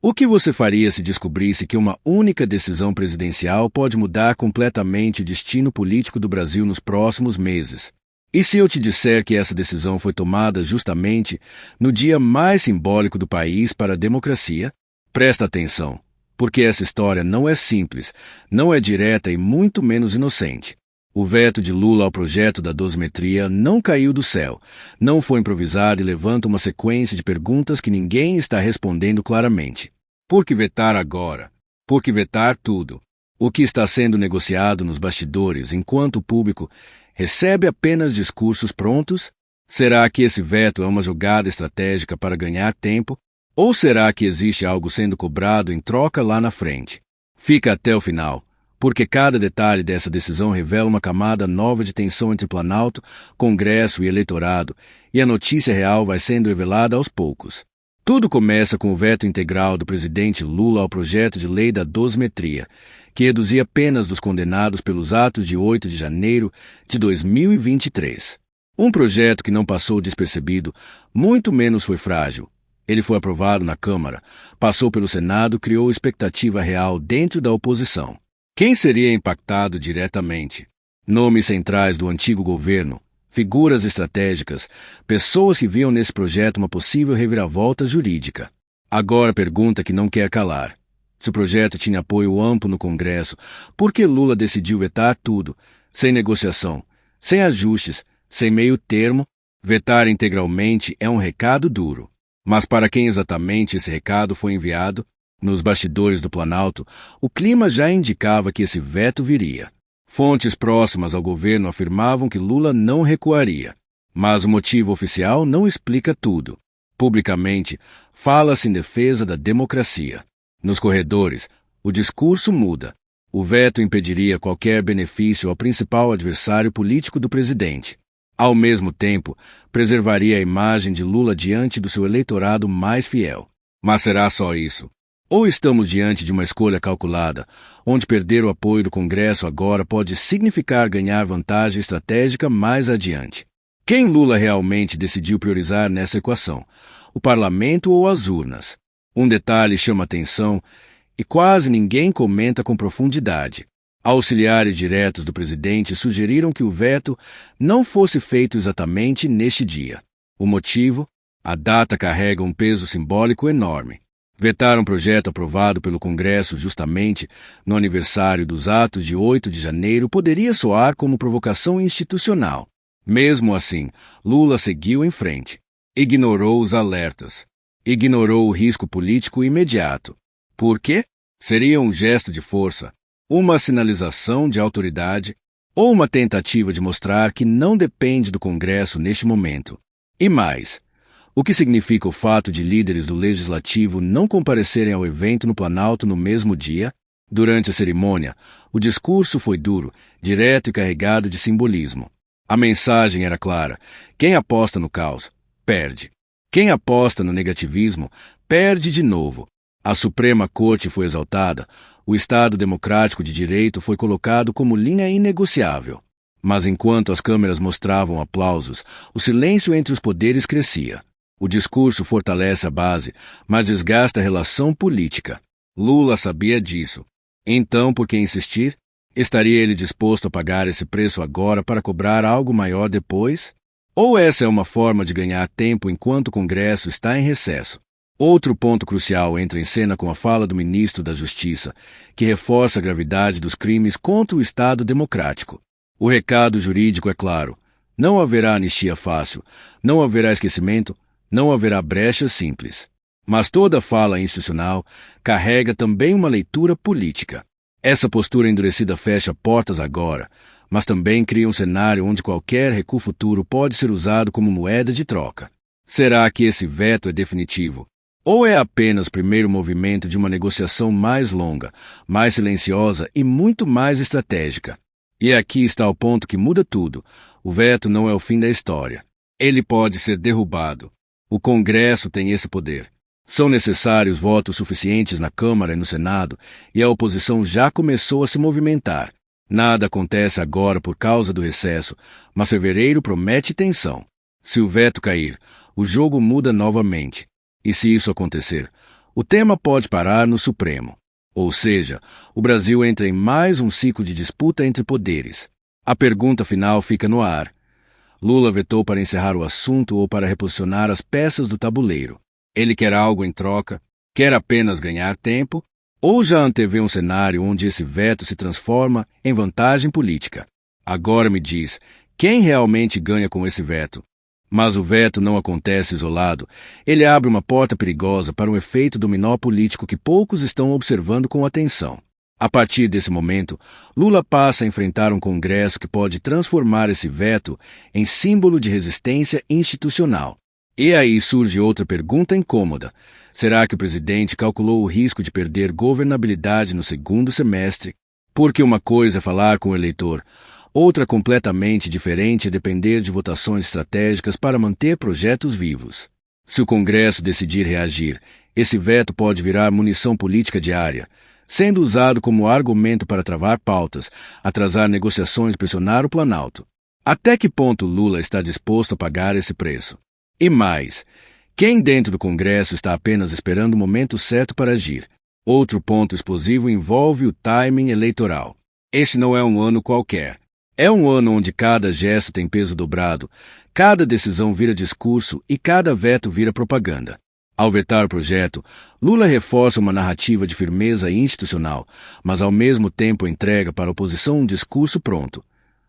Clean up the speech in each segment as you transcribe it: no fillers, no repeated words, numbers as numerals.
O que você faria se descobrisse que uma única decisão presidencial pode mudar completamente o destino político do Brasil nos próximos meses? E se eu te disser que essa decisão foi tomada justamente no dia mais simbólico do país para a democracia? Presta atenção, porque essa história não é simples, não é direta e muito menos inocente. O veto de Lula ao projeto da dosimetria não caiu do céu, não foi improvisado e levanta uma sequência de perguntas que ninguém está respondendo claramente. Por que vetar agora? Por que vetar tudo? O que está sendo negociado nos bastidores enquanto o público recebe apenas discursos prontos? Será que esse veto é uma jogada estratégica para ganhar tempo? Ou será que existe algo sendo cobrado em troca lá na frente? Fica até o final, porque cada detalhe dessa decisão revela uma camada nova de tensão entre Planalto, Congresso e eleitorado, e a notícia real vai sendo revelada aos poucos. Tudo começa com o veto integral do presidente Lula ao projeto de lei da dosimetria, que reduzia penas dos condenados pelos atos de 8 de janeiro de 2023. Um projeto que não passou despercebido, muito menos foi frágil. Ele foi aprovado na Câmara, passou pelo Senado, criou expectativa real dentro da oposição. Quem seria impactado diretamente? Nomes centrais do antigo governo, figuras estratégicas, pessoas que viam nesse projeto uma possível reviravolta jurídica. Agora a pergunta que não quer calar. Se o projeto tinha apoio amplo no Congresso, por que Lula decidiu vetar tudo, sem negociação, sem ajustes, sem meio termo? Vetar integralmente é um recado duro. Mas para quem exatamente esse recado foi enviado? Nos bastidores do Planalto, o clima já indicava que esse veto viria. Fontes próximas ao governo afirmavam que Lula não recuaria. Mas o motivo oficial não explica tudo. Publicamente, fala-se em defesa da democracia. Nos corredores, o discurso muda. O veto impediria qualquer benefício ao principal adversário político do presidente. Ao mesmo tempo, preservaria a imagem de Lula diante do seu eleitorado mais fiel. Mas será só isso? Ou estamos diante de uma escolha calculada, onde perder o apoio do Congresso agora pode significar ganhar vantagem estratégica mais adiante? Quem Lula realmente decidiu priorizar nessa equação? O parlamento ou as urnas? Um detalhe chama atenção e quase ninguém comenta com profundidade. Auxiliares diretos do presidente sugeriram que o veto não fosse feito exatamente neste dia. O motivo? A data carrega um peso simbólico enorme. Vetar um projeto aprovado pelo Congresso justamente no aniversário dos atos de 8 de janeiro poderia soar como provocação institucional. Mesmo assim, Lula seguiu em frente. Ignorou os alertas. Ignorou o risco político imediato. Por quê? Seria um gesto de força, uma sinalização de autoridade ou uma tentativa de mostrar que não depende do Congresso neste momento. E mais, o que significa o fato de líderes do Legislativo não comparecerem ao evento no Planalto no mesmo dia? Durante a cerimônia, o discurso foi duro, direto e carregado de simbolismo. A mensagem era clara: quem aposta no caos, perde. Quem aposta no negativismo, perde de novo. A Suprema Corte foi exaltada, o Estado Democrático de Direito foi colocado como linha inegociável. Mas enquanto as câmeras mostravam aplausos, o silêncio entre os poderes crescia. O discurso fortalece a base, mas desgasta a relação política. Lula sabia disso. Então, por que insistir? Estaria ele disposto a pagar esse preço agora para cobrar algo maior depois? Ou essa é uma forma de ganhar tempo enquanto o Congresso está em recesso? Outro ponto crucial entra em cena com a fala do ministro da Justiça, que reforça a gravidade dos crimes contra o Estado Democrático. O recado jurídico é claro. Não haverá anistia fácil, não haverá esquecimento, não haverá brecha simples. Mas toda fala institucional carrega também uma leitura política. Essa postura endurecida fecha portas agora, mas também cria um cenário onde qualquer recuo futuro pode ser usado como moeda de troca. Será que esse veto é definitivo? Ou é apenas o primeiro movimento de uma negociação mais longa, mais silenciosa e muito mais estratégica? E aqui está o ponto que muda tudo. O veto não é o fim da história. Ele pode ser derrubado. O Congresso tem esse poder. São necessários votos suficientes na Câmara e no Senado, e a oposição já começou a se movimentar. Nada acontece agora por causa do recesso, mas fevereiro promete tensão. Se o veto cair, o jogo muda novamente. E se isso acontecer, O tema pode parar no Supremo. Ou seja, o Brasil entra em mais um ciclo de disputa entre poderes. A pergunta final fica no ar. Lula vetou para encerrar o assunto ou para reposicionar as peças do tabuleiro? Ele quer algo em troca? Quer apenas ganhar tempo? Ou já antevê um cenário onde esse veto se transforma em vantagem política? Agora me diz, quem realmente ganha com esse veto? Mas o veto não acontece isolado. Ele abre uma porta perigosa para um efeito dominó político que poucos estão observando com atenção. A partir desse momento, Lula passa a enfrentar um Congresso que pode transformar esse veto em símbolo de resistência institucional. E aí surge outra pergunta incômoda. Será que o presidente calculou o risco de perder governabilidade no segundo semestre? Porque uma coisa é falar com o eleitor, outra completamente diferente é depender de votações estratégicas para manter projetos vivos. Se o Congresso decidir reagir, esse veto pode virar munição política diária, sendo usado como argumento para travar pautas, atrasar negociações e pressionar o Planalto. Até que ponto Lula está disposto a pagar esse preço? E mais, quem dentro do Congresso está apenas esperando o momento certo para agir? Outro ponto explosivo envolve o timing eleitoral. Este não é um ano qualquer. É um ano onde cada gesto tem peso dobrado, cada decisão vira discurso e cada veto vira propaganda. Ao vetar o projeto, Lula reforça uma narrativa de firmeza institucional, mas ao mesmo tempo entrega para a oposição um discurso pronto,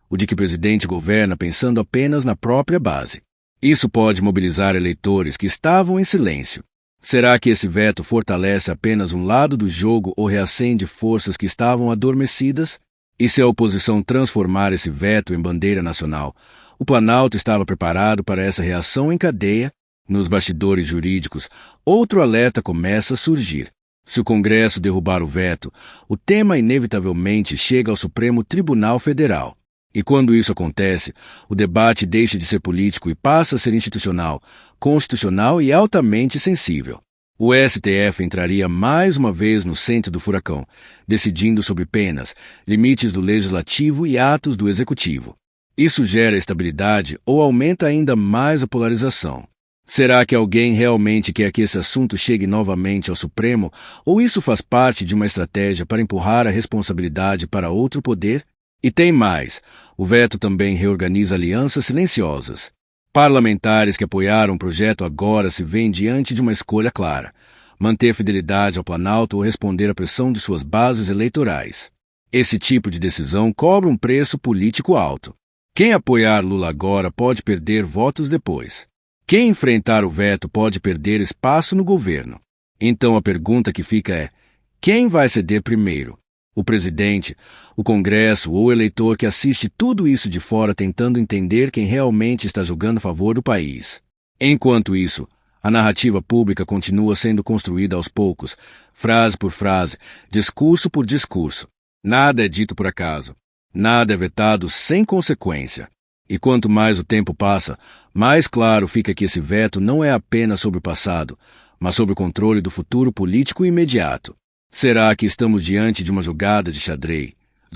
o de que o presidente governa pensando apenas na própria base. Isso pode mobilizar eleitores que estavam em silêncio. Será que esse veto fortalece apenas um lado do jogo ou reacende forças que estavam adormecidas? E se a oposição transformar esse veto em bandeira nacional, o Planalto estava preparado para essa reação em cadeia? Nos bastidores jurídicos, outro alerta começa a surgir. Se o Congresso derrubar o veto, o tema inevitavelmente chega ao Supremo Tribunal Federal. E quando isso acontece, o debate deixa de ser político e passa a ser institucional, constitucional e altamente sensível. O STF entraria mais uma vez no centro do furacão, decidindo sobre penas, limites do legislativo e atos do executivo. Isso gera estabilidade ou aumenta ainda mais a polarização? Será que alguém realmente quer que esse assunto chegue novamente ao Supremo, ou isso faz parte de uma estratégia para empurrar a responsabilidade para outro poder? E tem mais, o veto também reorganiza alianças silenciosas. Parlamentares que apoiaram o projeto agora se veem diante de uma escolha clara: manter fidelidade ao Planalto ou responder à pressão de suas bases eleitorais. Esse tipo de decisão cobra um preço político alto. Quem apoiar Lula agora pode perder votos depois. Quem enfrentar o veto pode perder espaço no governo. Então a pergunta que fica é: quem vai ceder primeiro? O presidente, o Congresso ou o eleitor que assiste tudo isso de fora tentando entender quem realmente está jogando a favor do país? Enquanto isso, a narrativa pública continua sendo construída aos poucos, frase por frase, discurso por discurso. Nada é dito por acaso. Nada é vetado sem consequência. E quanto mais o tempo passa, mais claro fica que esse veto não é apenas sobre o passado, mas sobre o controle do futuro político imediato. Será que estamos diante de uma jogada de xadrez,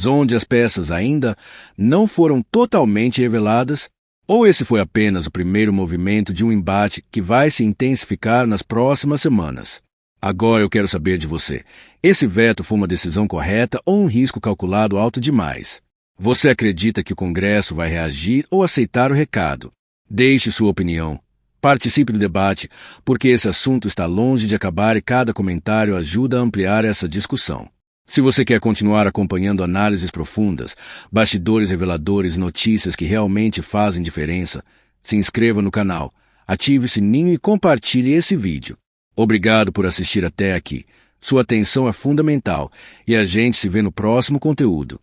onde as peças ainda não foram totalmente reveladas? Ou esse foi apenas o primeiro movimento de um embate que vai se intensificar nas próximas semanas? Agora eu quero saber de você. Esse veto foi uma decisão correta ou um risco calculado alto demais? Você acredita que o Congresso vai reagir ou aceitar o recado? Deixe sua opinião. Participe do debate, porque esse assunto está longe de acabar e cada comentário ajuda a ampliar essa discussão. Se você quer continuar acompanhando análises profundas, bastidores reveladores e notícias que realmente fazem diferença, se inscreva no canal, ative o sininho e compartilhe esse vídeo. Obrigado por assistir até aqui. Sua atenção é fundamental e a gente se vê no próximo conteúdo.